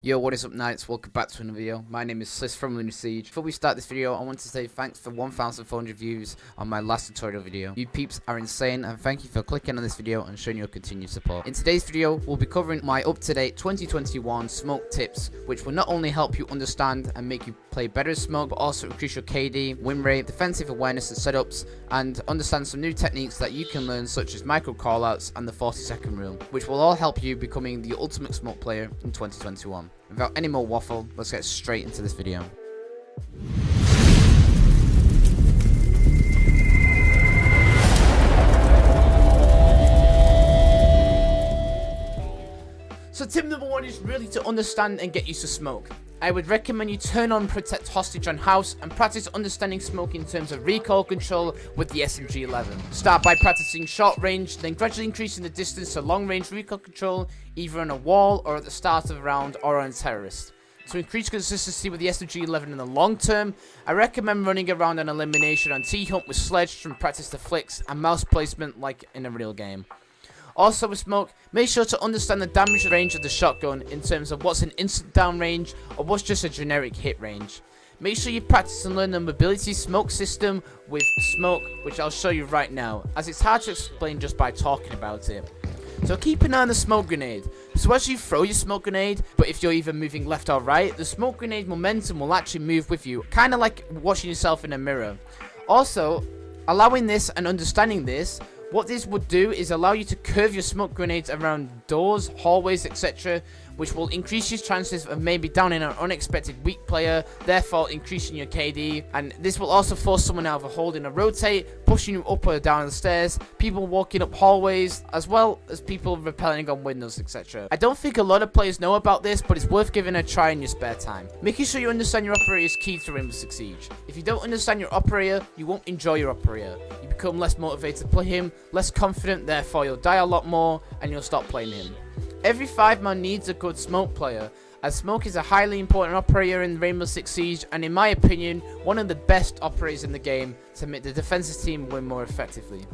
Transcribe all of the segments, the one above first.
Yo, what is up, Knights? Welcome back to another video. My name is Sliss from Lunar Siege. Before we start this video, I want to say thanks for 1,400 views on my last tutorial video. You peeps are insane, and thank you for clicking on this video and showing your continued support. In today's video, we'll be covering my up-to-date 2021 smoke tips, which will not only help you understand and make you play better as smoke, but also increase your KD, win rate, defensive awareness and setups, and understand some new techniques that you can learn, such as micro callouts and the 40-second rule, which will all help you becoming the ultimate smoke player in 2021. Without any more waffle, let's get straight into this video. So tip number one is really to understand and get used to smoke. I would recommend you turn on Protect Hostage on House and practice understanding smoke in terms of recoil control with the SMG-11. Start by practicing short range, then gradually increasing the distance to long range recoil control, either on a wall or at the start of a round or on a terrorist. To increase consistency with the SMG-11 in the long term, I recommend running around an elimination on T-Hunt with Sledge to practice the flicks and mouse placement like in a real game. Also with smoke, make sure to understand the damage range of the shotgun in terms of what's an instant down range or what's just a generic hit range. Make sure you practice and learn the mobility smoke system with smoke, which I'll show you right now, as it's hard to explain just by talking about it. So keep an eye on the smoke grenade. So as you throw your smoke grenade, but if you're either moving left or right, the smoke grenade momentum will actually move with you, kind of like watching yourself in a mirror. Also, allowing this and understanding this, what this would do is allow you to curve your smoke grenades around doors, hallways, etc., which will increase your chances of maybe downing an unexpected weak player, therefore increasing your KD. And this will also force someone out of a hold in a rotate, pushing you up or down the stairs, people walking up hallways, as well as people rappelling on windows, etc. I don't think a lot of players know about this, but it's worth giving a try in your spare time. Making sure you understand your operator is key to Rainbow Six Siege. If you don't understand your operator, you won't enjoy your operator. You become less motivated to play him, less confident, therefore you'll die a lot more, and you'll stop playing him. Every 5-man needs a good smoke player, as smoke is a highly important operator in Rainbow Six Siege, and in my opinion, one of the best operators in the game to make the defensive team win more effectively.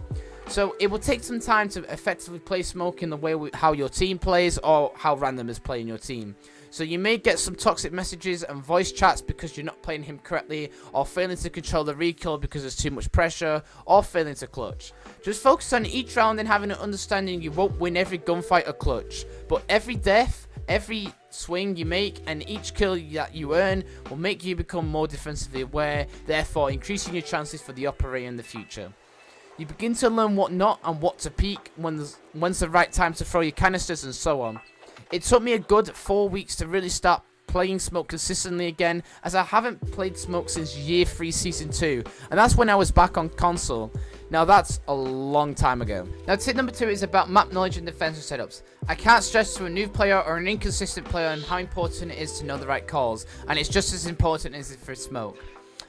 So it will take some time to effectively play smoke in the way how your team plays or how randomers play in your team. So you may get some toxic messages and voice chats because you're not playing him correctly, or failing to control the recoil because there's too much pressure, or failing to clutch. Just focus on each round and having an understanding you won't win every gunfight or clutch, but every death, every swing you make, and each kill that you earn will make you become more defensively aware, therefore increasing your chances for the operator in the future. You begin to learn what not and what to peek, when's the right time to throw your canisters, and so on. It took me a good 4 weeks to really start playing smoke consistently again, as I haven't played smoke since year 3 season 2, and that's when I was back on console. Now that's a long time ago. Now tip number 2 is about map knowledge and defensive setups. I can't stress to a new player or an inconsistent player on how important it is to know the right calls, and it's just as important as it for smoke.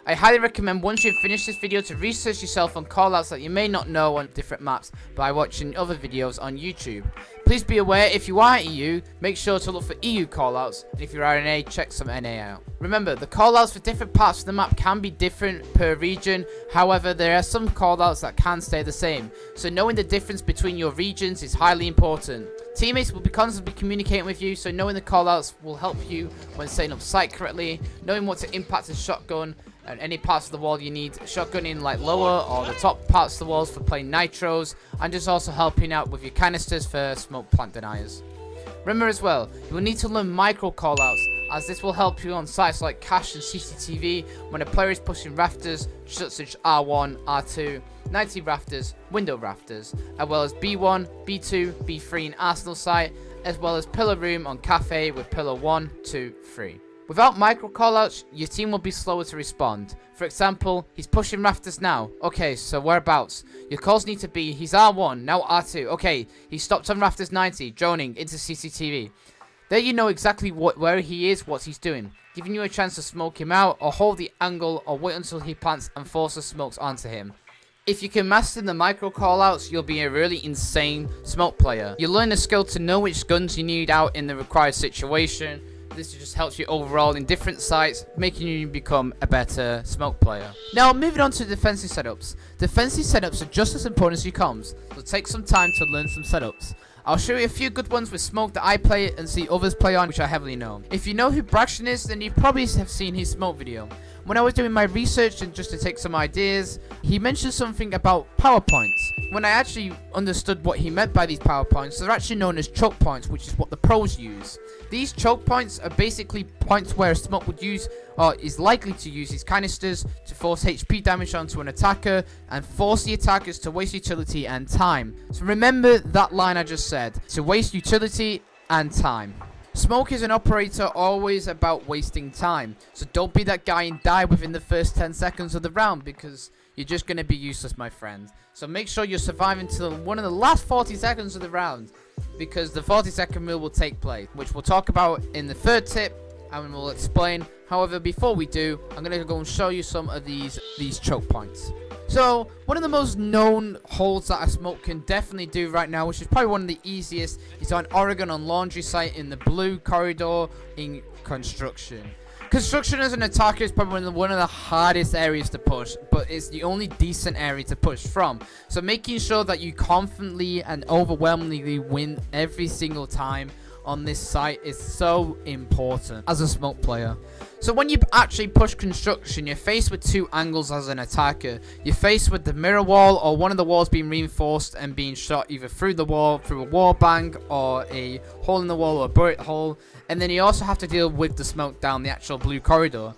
I highly recommend once you've finished this video to research yourself on callouts that you may not know on different maps by watching other videos on YouTube. Please be aware, if you are EU, make sure to look for EU callouts, and if you're RNA, check some NA out. Remember, the callouts for different parts of the map can be different per region, however there are some callouts that can stay the same, so knowing the difference between your regions is highly important. Teammates will be constantly communicating with you, so knowing the callouts will help you when setting up sight correctly, knowing what to impact a shotgun, and any parts of the wall you need shotgunning like lower or the top parts of the walls for playing nitros, and just also helping out with your canisters for smoke plant deniers. Remember as well, you will need to learn micro callouts, as this will help you on sites like cache and CCTV when a player is pushing rafters such as R1, R2, 90 rafters, window rafters, as well as B1, B2, B3 in Arsenal site, as well as pillar room on cafe with pillar 1, 2, 3. Without micro callouts, your team will be slower to respond. For example, he's pushing rafters now. Okay, so whereabouts? Your calls need to be, he's R1, now R2. Okay, he stopped on rafters 90, droning into CCTV. There you know exactly where he is, what he's doing, giving you a chance to smoke him out, or hold the angle, or wait until he plants and force the smokes onto him. If you can master the micro callouts, you'll be a really insane smoke player. You'll learn the skill to know which guns you need out in the required situation. This just helps you overall in different sites, making you become a better smoke player. Now moving on to defensive setups. Defensive setups are just as important as your comms, so take some time to learn some setups. I'll show you a few good ones with smoke that I play and see others play on, which I heavily know. If you know who Braxton is, then you probably have seen his smoke video. When I was doing my research and just to take some ideas, he mentioned something about PowerPoints. When I actually understood what he meant by these PowerPoints, they're actually known as choke points, which is what the pros use. These choke points are basically points where a smoke would use, or is likely to use, his canisters to force HP damage onto an attacker and force the attackers to waste utility and time. So remember that line I just said, to waste utility and time. Smoke is an operator always about wasting time, so don't be that guy and die within the first 10 seconds of the round, because you're just going to be useless, my friend. So make sure you're surviving till one of the last 40 seconds of the round, because the 40-second rule will take place, which we'll talk about in the third tip, and we'll explain. However, before we do, I'm going to go and show you some of these choke points. So, one of the most known holds that a smoke can definitely do right now, which is probably one of the easiest, is on Oregon on Laundry Site in the blue corridor in construction. Construction as an attacker is probably one of the hardest areas to push, but it's the only decent area to push from. So making sure that you confidently and overwhelmingly win every single time on this site is so important as a smoke player. So when you actually push construction, you're faced with two angles as an attacker. You're faced with the mirror wall, or one of the walls being reinforced and being shot either through the wall, through a wall bang, or a hole in the wall, or a bullet hole. And then you also have to deal with the smoke down the actual blue corridor.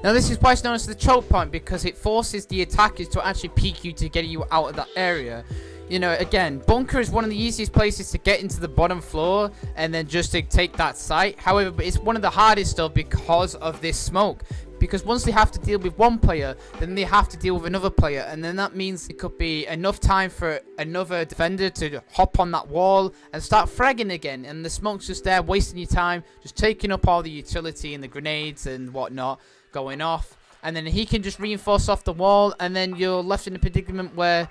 Now this is why it's known as the choke point, because it forces the attackers to actually peek you to get you out of that area. You know, again, bunker is one of the easiest places to get into the bottom floor and then just to take that site. However, it's one of the hardest though because of this smoke. Because once they have to deal with one player, then they have to deal with another player. And then that means it could be enough time for another defender to hop on that wall and start fragging again. And the smoke's just there wasting your time, just taking up all the utility and the grenades and whatnot going off. And then he can just reinforce off the wall, and then you're left in a predicament where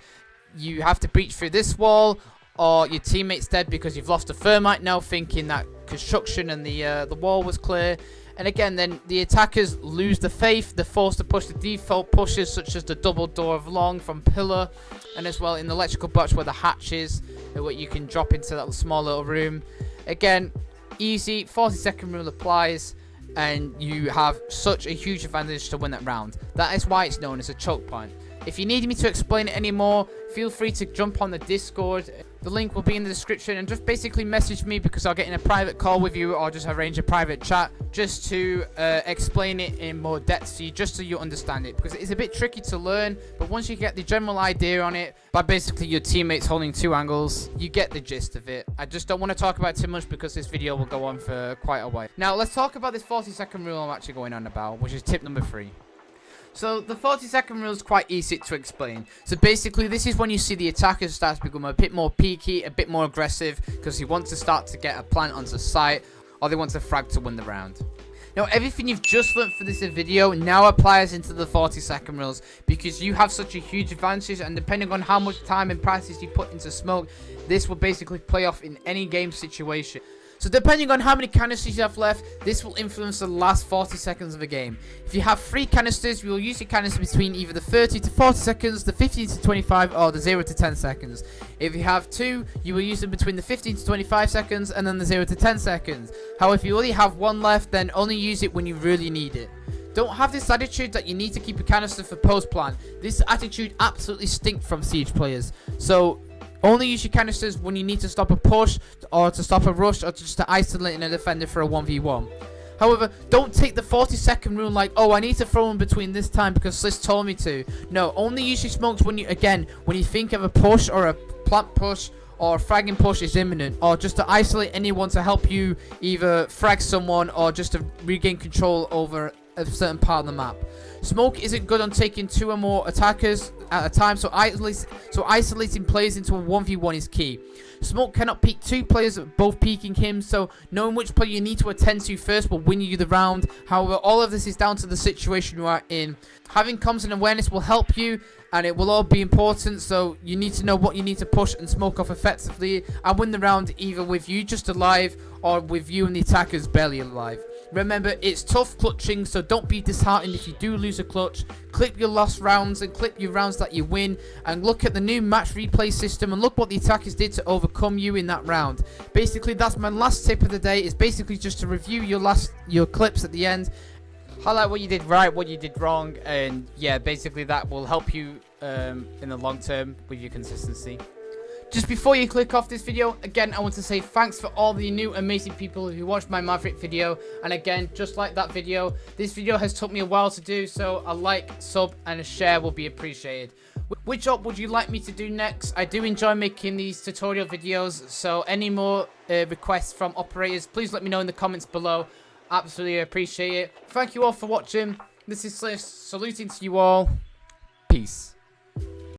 you have to breach through this wall, or your teammate's dead because you've lost a thermite now, thinking that construction and the wall was clear. And again, then the attackers lose the faith. They're forced to push the default pushes, such as the double door of long from pillar, and as well in the electrical box where the hatch is, where you can drop into that small little room. Again, easy, 40-second rule applies, and you have such a huge advantage to win that round. That is why it's known as a choke point. If you need me to explain it anymore, feel free to jump on the Discord. The link will be in the description, and just basically message me, because I'll get in a private call with you or just arrange a private chat just to explain it in more depth to you, just so you understand it, because it's a bit tricky to learn, but once you get the general idea on it, by basically your teammates holding two angles, you get the gist of it. I just don't want to talk about it too much because this video will go on for quite a while. Now let's talk about this 40-second rule I'm actually going on about, which is tip number 3. So the 40-second rule is quite easy to explain. So basically, this is when you see the attacker start to become a bit more peaky, a bit more aggressive, because he wants to start to get a plant onto site, or they want to frag to win the round. Now, everything you've just learned for this video now applies into the 40-second rules, because you have such a huge advantage, and depending on how much time and practice you put into smoke, this will basically play off in any game situation. So depending on how many canisters you have left, this will influence the last 40 seconds of the game. If you have 3 canisters, you will use your canister between either the 30 to 40 seconds, the 15 to 25, or the 0 to 10 seconds. If you have 2, you will use them between the 15 to 25 seconds and then the 0 to 10 seconds. However, if you only have 1 left, then only use it when you really need it. Don't have this attitude that you need to keep a canister for post-plan. This attitude absolutely stinks from Siege players. So only use your canisters when you need to stop a push, or to stop a rush, or just to isolate a defender for a 1v1. However, don't take the 40-second rule like, oh, I need to throw in between this time because Sliss told me to. No, only use your smokes when you think of a push or a plant push or a fragging push is imminent, or just to isolate anyone to help you either frag someone or just to regain control over a certain part of the map. Smoke isn't good on taking 2 or more attackers at a time, so isolating players into a 1v1 is key. Smoke cannot peek 2 players both peeking him, so knowing which player you need to attend to first will win you the round. However, all of this is down to the situation you are in. Having comms and awareness will help you, and it will all be important, so you need to know what you need to push and smoke off effectively and win the round either with you just alive or with you and the attackers barely alive. Remember, it's tough clutching, so don't be disheartened if you do lose a clutch. Clip your lost rounds and clip your rounds that you win, and look at the new match replay system and look what the attackers did to overcome you in that round. Basically, that's my last tip of the day, is basically just to review your clips at the end. Highlight what you did right, what you did wrong, and yeah, basically that will help you in the long term with your consistency. Just before you click off this video, again, I want to say thanks for all the new amazing people who watched my Maverick video. And again, just like that video, this video has took me a while to do, so a like, sub, and a share will be appreciated. Which op would you like me to do next? I do enjoy making these tutorial videos, so any more requests from operators, please let me know in the comments below. Absolutely appreciate it. Thank you all for watching. This is Sliss, saluting to you all. Peace.